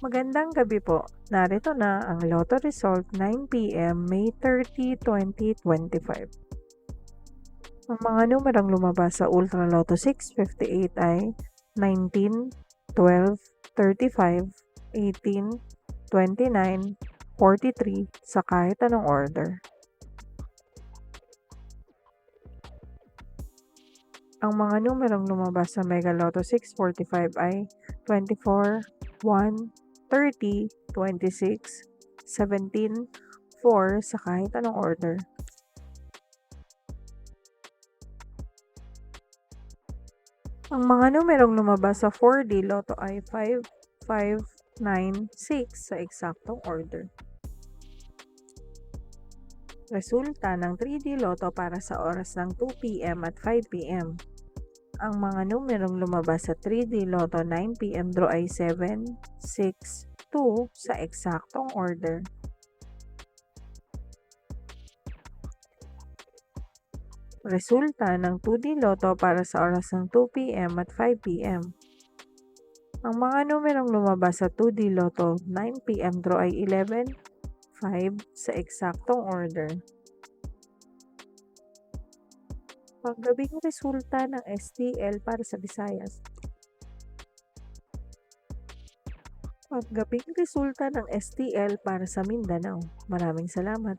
Magandang gabi po. Narito na ang Lotto result 9 p.m. May 30, 2025. Ang mga numerong lumabas sa Ultra Lotto 658 ay 19, 12, 35, 18, 29, 43 sa kahit anong order. Ang mga numerong lumabas sa Mega Lotto 645 ay 24, 1, 30, 26, 17, 4 sa kahit anong order. Ang mga numerong lumabas sa 4D Lotto ay 5, 5, 9, 6 sa eksaktong order. Resulta ng 3D Lotto para sa oras ng 2 p.m. at 5 p.m. Ang mga numerong lumabas sa 3D Lotto 9 p.m. draw ay 7, 6, 2 sa eksaktong order. Resulta ng 2D Lotto para sa oras ng 2 p.m. at 5 p.m. Ang mga numerong lumabas sa 2D Lotto 9 p.m. draw ay 11, 5 sa eksaktong order. Panggabing resulta ng STL para sa Visayas. Panggabing resulta ng STL para sa Mindanao. Maraming salamat.